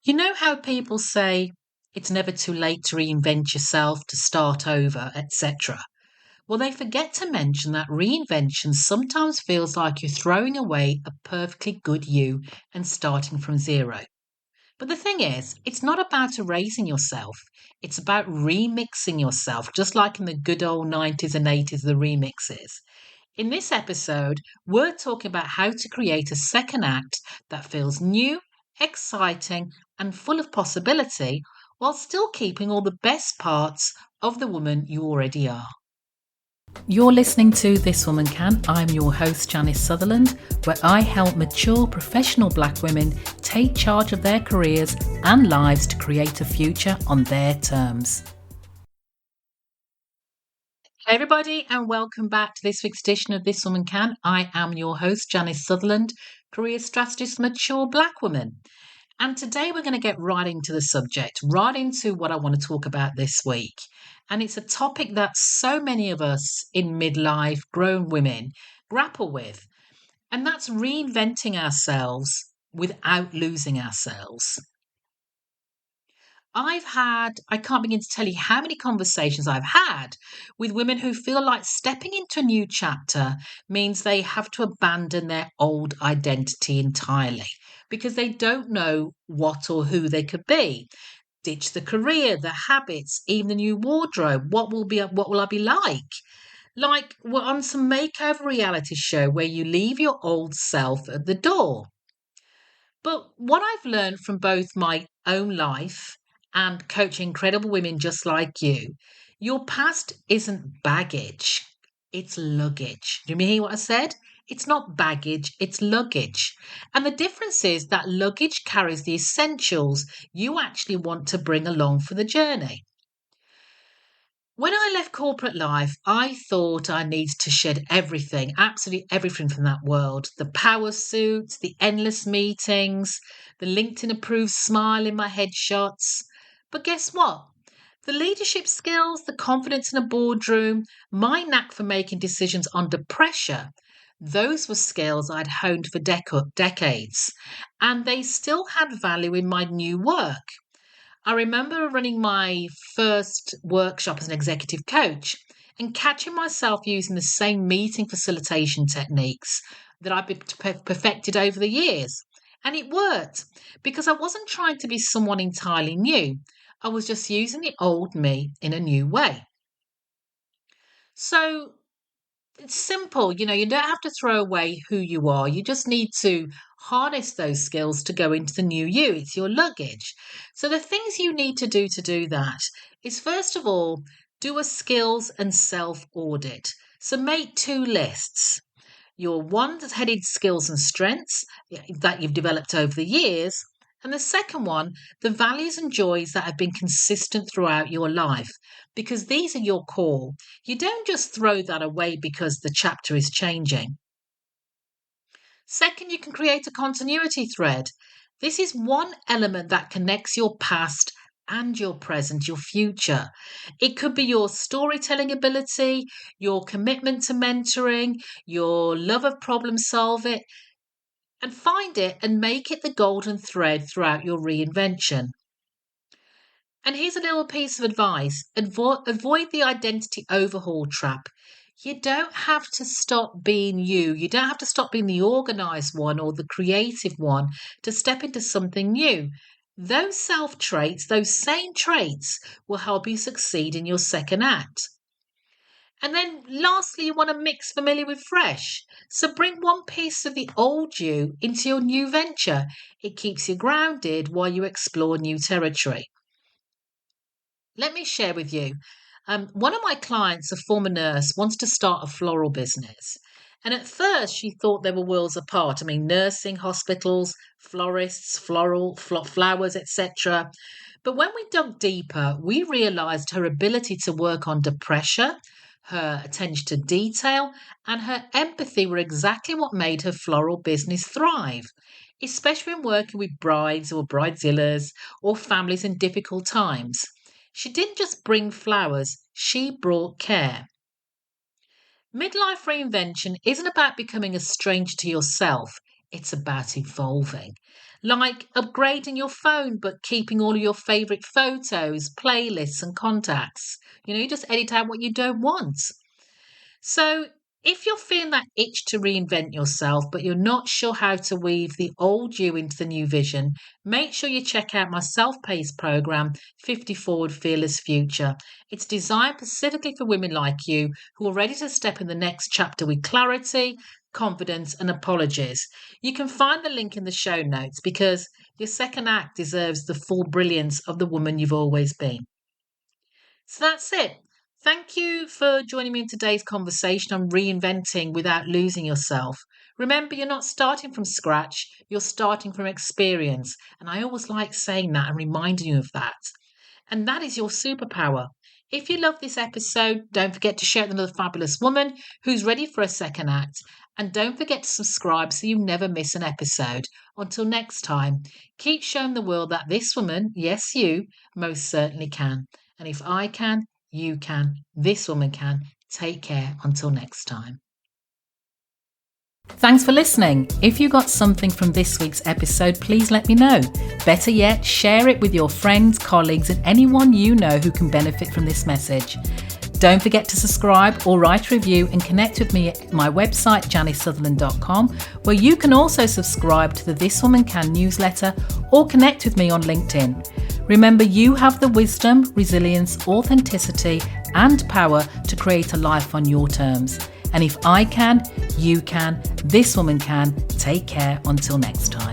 You know how people say it's never too late to reinvent yourself, to start over, etc. Well, they forget to mention that reinvention sometimes feels like you're throwing away a perfectly good you and starting from zero. But the thing is, it's not about erasing yourself. It's about remixing yourself, just like in the good old 90s and 80s, the remixes. In this episode, we're talking about how to create a second act that feels new, exciting, and full of possibility while still keeping all the best parts of the woman you already are. You're listening to This Woman Can. I'm your host, Janice Sutherland, where I help mature professional black women take charge of their careers and lives to create a future on their terms. Hey everybody, and welcome back to this week's edition of This Woman Can. I am your host, Janice Sutherland, career strategist, mature black woman. And today we're going to get right into the subject, right into what I want to talk about this week. And it's a topic that so many of us in midlife, grown women, grapple with. And that's reinventing ourselves without losing ourselves. I can't begin to tell you how many conversations I've had with women who feel like stepping into a new chapter means they have to abandon their old identity entirely because they don't know what or who they could be. Ditch the career, the habits, even the new wardrobe. What will I be like? Like we're on some makeover reality show where you leave your old self at the door. But what I've learned from both my own life and coaching incredible women just like you, your past isn't baggage, it's luggage. Do you hear what I said? It's not baggage, it's luggage. And the difference is that luggage carries the essentials you actually want to bring along for the journey. When I left corporate life, I thought I needed to shed everything, absolutely everything from that world. The power suits, the endless meetings, the LinkedIn approved smile in my headshots. But guess what? The leadership skills, the confidence in a boardroom, my knack for making decisions under pressure, those were skills I'd honed for decades. And they still had value in my new work. I remember running my first workshop as an executive coach and catching myself using the same meeting facilitation techniques that I've perfected over the years. And it worked because I wasn't trying to be someone entirely new. I was just using the old me in a new way. So it's simple. You don't have to throw away who you are. You just need to harness those skills to go into the new you. It's your luggage. So the things you need to do that is first of all, do a skills and self audit. So make two lists. Your one that's headed skills and strengths that you've developed over the years. And the second one, the values and joys that have been consistent throughout your life, because these are your core. You don't just throw that away because the chapter is changing. Second, you can create a continuity thread. This is one element that connects your past and your present, your future. It could be your storytelling ability, your commitment to mentoring, your love of problem solving, and find it and make it the golden thread throughout your reinvention. And here's a little piece of advice. Avoid the identity overhaul trap. You don't have to stop being you. You don't have to stop being the organized one or the creative one to step into something new. Those self traits, those same traits, will help you succeed in your second act. And then lastly, you want to mix familiar with fresh. So bring one piece of the old you into your new venture. It keeps you grounded while you explore new territory. Let me share with you. One of my clients, a former nurse, wants to start a floral business. And at first, she thought they were worlds apart. I mean, nursing, hospitals, florists, flowers, etc. But when we dug deeper, we realized her ability to work under pressure, her attention to detail, and her empathy were exactly what made her floral business thrive, especially when working with brides or bridezillas or families in difficult times. She didn't just bring flowers, she brought care. Midlife reinvention isn't about becoming a stranger to yourself, it's about evolving. like upgrading your phone but keeping all of your favourite photos, playlists, and contacts. You just edit out what you don't want. So, if you're feeling that itch to reinvent yourself, but you're not sure how to weave the old you into the new vision, make sure you check out my self paced program, 50 Forward Fearless Future. It's designed specifically for women like you who are ready to step in the next chapter with clarity, confidence, and apologies. You can find the link in the show notes because your second act deserves the full brilliance of the woman you've always been. So that's it. Thank you for joining me in today's conversation on reinventing without losing yourself. Remember, you're not starting from scratch, you're starting from experience. And I always like saying that and reminding you of that. And that is your superpower. If you love this episode, don't forget to share it with another fabulous woman who's ready for a second act. And don't forget to subscribe so you never miss an episode. Until next time, keep showing the world that this woman, yes, you, most certainly can. And if I can, you can, this woman can. Take care until next time. Thanks for listening. If you got something from this week's episode, please let me know. Better yet, share it with your friends, colleagues, and anyone you know who can benefit from this message. Don't forget to subscribe or write a review and connect with me at my website, janicesutherland.com, where you can also subscribe to the This Woman Can newsletter or connect with me on LinkedIn. Remember, you have the wisdom, resilience, authenticity, and power to create a life on your terms. And if I can, you can, this woman can. Take care until next time.